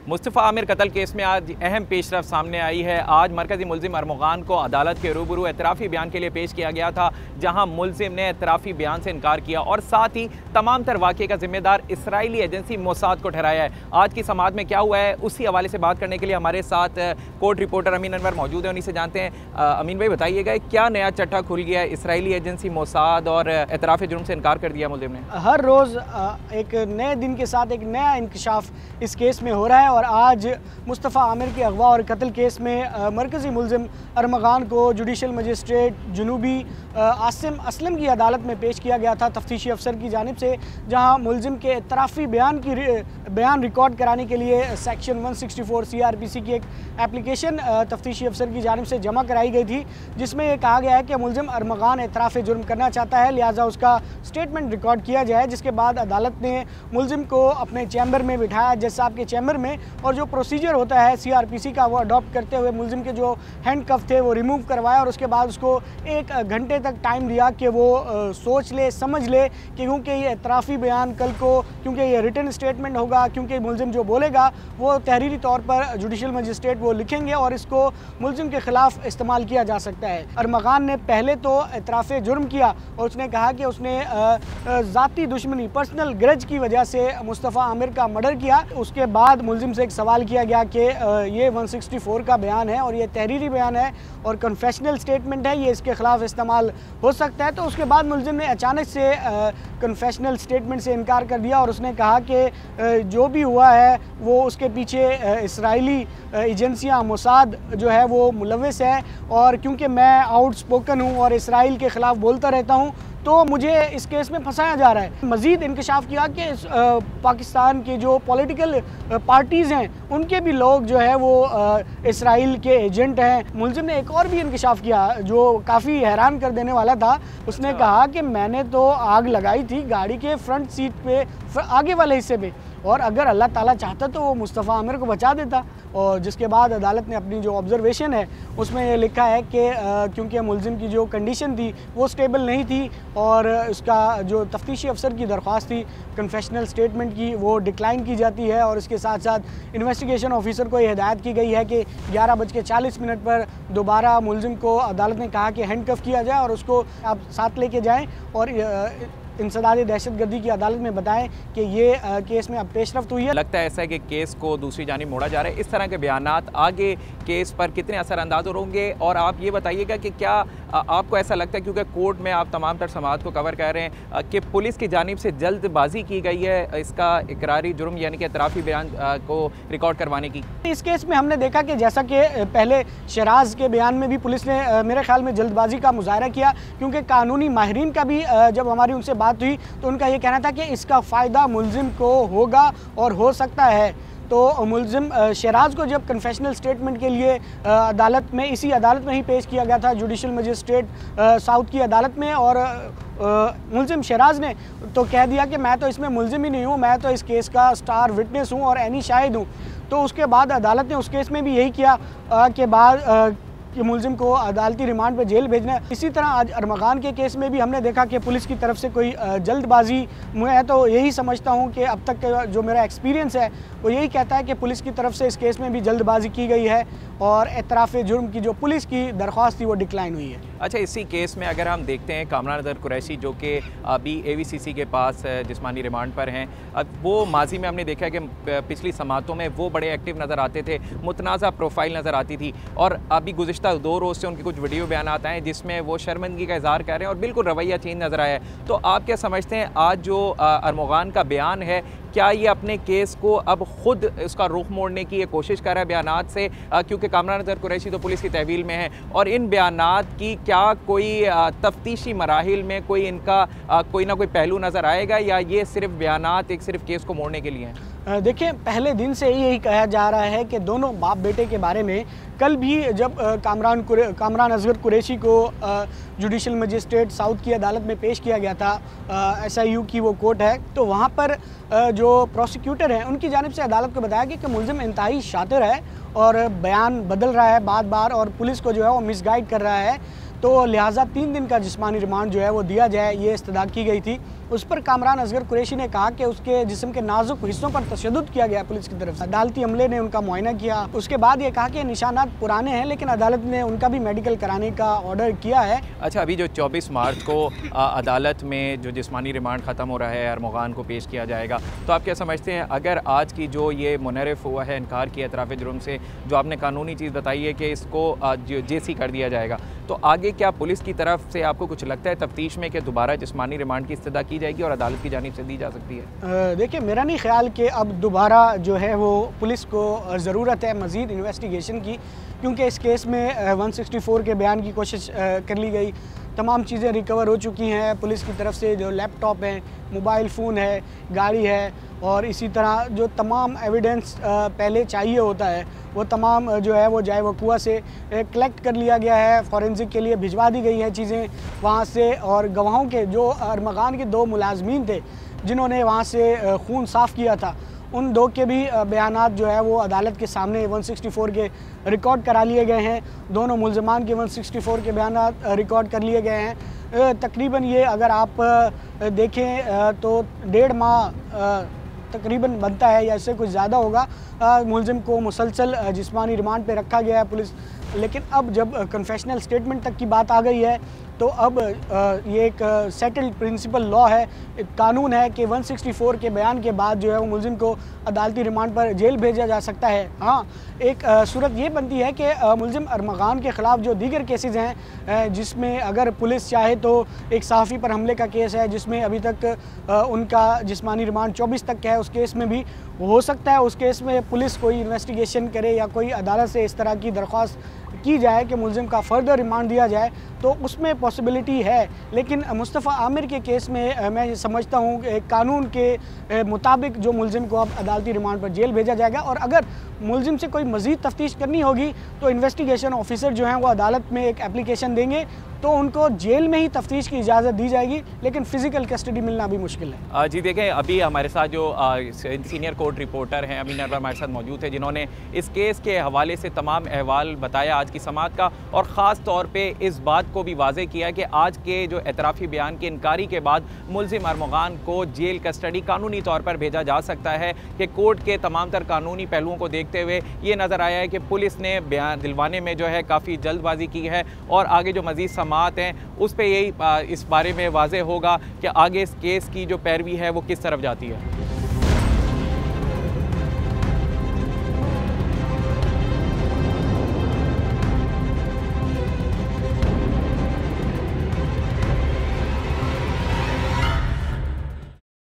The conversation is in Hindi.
मुस्तफ़ा आमिर कत्ल केस में आज अहम पेशरफ सामने आई है। आज मरकज़ी मुल्ज़िम अरमगान को अदालत के रूबरू एतराफ़ी बयान के लिए पेश किया गया था, जहां मुल्ज़िम ने एतराफ़ी बयान से इनकार किया और साथ ही तमाम तर वाक़े का ज़िम्मेदार इसराइली एजेंसी मोसाद को ठहराया है। आज की समाअत में क्या हुआ है, उसी हवाले से बात करने के लिए हमारे साथ कोर्ट रिपोर्टर अमीन अनवर मौजूद है, उन्हीं से जानते हैं। अमीन भाई, बताइएगा क्या नया चट्टा खुल गया है? इसराइली एजेंसी मोसाद और एतराफ़ जुर्म से इनकार कर दिया मुल्ज़िम ने। हर रोज़ एक नए दिन के साथ एक नया इंकशाफ इस केस में हो रहा है और आज मुस्तफ़ा आमिर के अगवा और कत्ल केस में मरकज़ी मुल्ज़िम अरमगान को जुडिशल मजिस्ट्रेट जुनूबी आसिम असलम की अदालत में पेश किया गया था तफ्तीशी अफसर की जानिब से, जहां मुल्ज़िम के एतराफ़ी बयान रिकॉर्ड कराने के लिए सेक्शन 164 CRPC की एक एप्लीकेशन तफ्तीशी अफसर की जानिब से जमा कराई गई थी, जिसमें यह कहा गया है कि मुल्ज़िम अरमगान एतराफ़ जुर्म करना चाहता है, लिहाजा उसका स्टेटमेंट रिकॉर्ड किया जाए। जिसके बाद अदालत ने मुल्ज़िम को अपने चैम्बर में बिठाया, जज साहब के चैम्बर में, और जो प्रोसीजर होता है CRPC का वो अडॉप्ट करते हुए मुल्ज़िम के जो हैंड कफ थे वो रिमूव करवाया और उसके बाद उसको 1 घंटे तक टाइम दिया कि वो सोच ले, समझ ले कि क्योंकि ये एतराफ़ी बयान कल को, क्योंकि ये रिटन स्टेटमेंट होगा, क्योंकि मुल्ज़िम जो बोलेगा वो तहरीरी तौर पर जुडिशल मजिस्ट्रेट वो लिखेंगे और इसको मुल्ज़िम के ख़िलाफ़ इस्तेमाल किया जा सकता है। अरमगान ने पहले तो एतराफ़ जुर्म किया और उसने कहा कि उसने ज़ाती दुश्मनी, पर्सनल ग्रज की वजह से मुस्तफ़ा आमिर का मर्डर किया। उसके बाद मुल्ज़िम से एक सवाल किया गया कि ये 164 का बयान है और ये तहरीरी बयान है और कन्फेशनल स्टेटमेंट है, ये इसके ख़िलाफ़ इस्तेमाल हो सकता है। तो उसके बाद मुल्ज़िम ने अचानक से कन्फेशनल स्टेटमेंट से इनकार कर दिया और उसने कहा कि जो भी हुआ है वो उसके पीछे इसराइली एजेंसियाँ मोसाद जो है वो मुलव्वस है, और क्योंकि मैं आउटस्पोकन हूँ और इसराइल के ख़िलाफ़ बोलता रहता हूँ तो मुझे इस केस में फंसाया जा रहा है। मज़ीद इंकशाफ किया कि पाकिस्तान के जो पॉलिटिकल पार्टीज़ हैं उनके भी लोग जो है वो इसराइल के एजेंट हैं। मुल्ज़िम ने एक और भी इंकशाफ किया जो काफ़ी हैरान कर देने वाला था। उसने कहा कि मैंने तो आग लगाई थी गाड़ी के फ्रंट सीट पे, आगे वाले हिस्से पे, और अगर अल्लाह ताला चाहता तो वो मुस्तफ़ा आमिर को बचा देता। और जिसके बाद अदालत ने अपनी जो ऑब्ज़र्वेशन है उसमें ये लिखा है कि क्योंकि मुल्ज़िम की जो कंडीशन थी वो स्टेबल नहीं थी और उसका जो तफ्तीशी अफसर की दरख्वास्त थी कन्फेशनल स्टेटमेंट की वो डिक्लाइन की जाती है, और इसके साथ साथ इन्वेस्टिगेशन ऑफिसर को ये हिदायत की गई है कि 11:40 पर दोबारा मुल्ज़िम को अदालत ने कहा कि हैंडकफ किया जाए और उसको आप साथ लेके जाएँ और इंसदाद दहशतगर्दी की अदालत में बताएं कि ये केस में अब पेशरफ्त हुई है। लगता है ऐसा है कि केस को दूसरी जानिब मोड़ा जा रहा है। इस तरह के बयानात आगे केस पर कितने असरअंदाज होंगे? और आप ये बताइएगा कि क्या आपको ऐसा लगता है, क्योंकि कोर्ट में आप तमाम तर समाअत को कवर कर रहे हैं, कि पुलिस की जानिब से जल्दबाजी की गई है इसका इकरारी जुर्म यानी कि एतराफ़ी बयान को रिकॉर्ड करवाने की? इस केस में हमने देखा कि जैसा कि पहले शराज के बयान में भी पुलिस ने मेरे ख्याल में जल्दबाजी का मुजाहरा किया, क्योंकि कानूनी माहिरीन का भी जब हमारी उनसे बात हुई तो उनका ये कहना था कि इसका फ़ायदा मुल्ज़िम को होगा और हो सकता है। तो मुल्ज़िम शराज को जब कन्फेशनल स्टेटमेंट के लिए अदालत में, इसी अदालत में ही पेश किया गया था जुडिशल मजिस्ट्रेट साउथ की अदालत में, और मुल्ज़िम शराज ने तो कह दिया कि मैं तो इसमें मुल्ज़िम ही नहीं हूँ, मैं तो इस केस का स्टार विटनेस हूँ और एनी शाहिद हूँ। तो उसके बाद अदालत ने उस केस में भी यही किया कि बाद कि मुल्ज़िम को अदालती रिमांड पर जेल भेजना है। इसी तरह आज अरमगान के केस में भी हमने देखा कि पुलिस की तरफ से कोई जल्दबाजी, मैं तो यही समझता हूँ कि अब तक जो मेरा एक्सपीरियंस है वो यही कहता है कि पुलिस की तरफ से इस केस में भी जल्दबाजी की गई है और एतराफ़ जुर्म की जो पुलिस की दरख्वास्त थी वो डिक्लाइन हुई है। अच्छा, इसी केस में अगर हम देखते हैं कामरान अज़हर कुरैशी जो कि अभी AVCC के पास जिस्मानी रिमांड पर हैं, अब वो माजी में हमने देखा कि पिछली समातों में वो बड़े एक्टिव नज़र आते थे, मुतनाज़ा प्रोफाइल नज़र आती थी, और अभी गुज़िश्ता 2 रोज़ से उनके कुछ वीडियो बयान आते हैं जिसमें वो शर्मिंदगी का इज़हार कर रहे हैं और बिल्कुल रवैया चेंज नज़र आया है। तो आप क्या समझते हैं आज जो अरमगान का बयान है, क्या ये अपने केस को अब खुद उसका रुख मोड़ने की ये कोशिश कर रहा है बयानात से, क्योंकि कामरान अज़हर कुरैशी तो पुलिस की तहवील में है, और इन बयानात की क्या कोई तफ्तीशी मराहिल में कोई इनका कोई ना कोई पहलू नज़र आएगा, या ये सिर्फ बयानात एक सिर्फ केस को मोड़ने के लिए हैं? देखिए, पहले दिन से ही यही कहा जा रहा है कि दोनों बाप बेटे के बारे में। कल भी जब कामरान अज़हर कुरैशी को जुडिशल मजिस्ट्रेट साउथ की अदालत में पेश किया गया था, SIU की वो कोर्ट है, तो वहाँ पर जो प्रोसिक्यूटर हैं उनकी जानिब से अदालत को बताया गया कि मुल्ज़िम इंतहाई शातिर है और बयान बदल रहा है बार बार और पुलिस को जो है वो मिसगाइड कर रहा है, तो लिहाजा 3 दिन का जिस्मानी रिमांड जो है वो दिया जाए, ये इस्तदा की गई थी। उस पर कामरान असगर कुरैशी ने कहा कि उसके जिस्म के नाजुक हिस्सों पर तशद्दुद किया गया पुलिस की तरफ से। अदालती अमले ने उनका मुआयना किया, उसके बाद ये कहा कि निशानात पुराने हैं, लेकिन अदालत ने उनका भी मेडिकल कराने का ऑर्डर किया है। अच्छा, अभी जो 24 मार्च को अदालत में जो जिस्मानी रिमांड ख़त्म हो रहा है, अरमगान को पेश किया जाएगा, तो आप क्या समझते हैं अगर आज की जो ये मुनरफ हुआ है, इनकार किया एतराफ़ जुर्म से, जो आपने कानूनी चीज़ बताई है कि इसको जेसी कर दिया जाएगा, तो आगे क्या पुलिस की तरफ से आपको कुछ लगता है तफ्तीश में कि दोबारा जिस्मानी रिमांड की इस्तदा की जाएगी और अदालत की जानिब से दी जा सकती है? देखिए, मेरा नहीं ख्याल कि अब दोबारा जो है वो पुलिस को ज़रूरत है मज़ीद इन्वेस्टिगेशन की, क्योंकि इस केस में 164 के बयान की कोशिश कर ली गई, तमाम चीज़ें रिकवर हो चुकी हैं पुलिस की तरफ से, जो लैपटॉप हैं, मोबाइल फ़ोन है, गाड़ी है, और इसी तरह जो तमाम एविडेंस पहले चाहिए होता है वो तमाम जो है वो जाए वकुआ से कलेक्ट कर लिया गया है, फॉरेंसिक के लिए भिजवा दी गई हैं चीज़ें वहाँ से। और गवाहों के जो अरमगान के 2 मुलाजमीन थे जिन्होंने वहाँ से खून साफ़ किया था, उन 2 के भी बयानात जो है वो अदालत के सामने 164 के रिकॉर्ड करा लिए गए हैं। दोनों मुल्ज़मान के 164 के बयानात रिकॉर्ड कर लिए गए हैं। तकरीबन ये अगर आप देखें तो 1.5 माह तकरीबन बनता है या इससे कुछ ज़्यादा होगा। मुल्ज़िम को मुसलसल जिस्मानी रिमांड पे रखा गया है पुलिस, लेकिन अब जब कन्फेशनल स्टेटमेंट तक की बात आ गई है तो अब ये एक सेटल्ड प्रिंसिपल लॉ है, एक कानून है कि 164 के बयान के बाद जो है वो मुल्ज़िम को अदालती रिमांड पर जेल भेजा जा सकता है। हाँ, एक सूरत ये बनती है कि मुल्ज़िम अरमगान के ख़िलाफ़ जो दीगर केसेस हैं, जिसमें अगर पुलिस चाहे तो एक सहाफ़ी पर हमले का केस है जिसमें अभी तक उनका जिस्मानी रिमांड 24 तक का है, उस केस में भी हो सकता है उस केस में पुलिस कोई इन्वेस्टिगेशन करे या कोई अदालत से इस तरह की दरख्वास्त की जाए कि मुल्ज़िम का फ़र्दर रिमांड दिया जाए, तो उसमें पॉसिबिलिटी है। लेकिन मुस्तफ़ा आमिर के केस में मैं ये समझता हूँ कि कानून के मुताबिक जो मुल्ज़िम को अब अदालती रिमांड पर जेल भेजा जाएगा, और अगर मुल्ज़िम से कोई मज़ीद तफ्तीश करनी होगी तो इन्वेस्टिगेशन ऑफिसर जो हैं वो अदालत में एक एप्लीकेशन देंगे तो उनको जेल में ही तफ्तीश की इजाज़त दी जाएगी, लेकिन फ़िज़िकल कस्टडी मिलना भी मुश्किल है। जी देखें, अभी हमारे साथ जो सीनियर कोर्ट रिपोर्टर हैं अमीन अरवर हमारे साथ मौजूद है, जिन्होंने इस केस के हवाले से तमाम अहवाल बताया आज की समाअत का, और ख़ास तौर पे इस बात को भी वाज़ेह किया कि आज के जो एतराफ़ी बयान की इनकारी के बाद मुल्ज़िम अरमगान को जेल कस्टडी कानूनी तौर पर भेजा जा सकता है कि कोर्ट के तमाम तर कानूनी पहलुओं को देखते हुए ये नज़र आया है कि पुलिस ने बयान दिलवाने में जो है काफ़ी जल्दबाजी की है, और आगे जो मज़ीद समाअत हैं उस पर यही इस बारे में वाज़ेह होगा कि आगे इस केस की जो पैरवी है वो किस तरफ जाती है।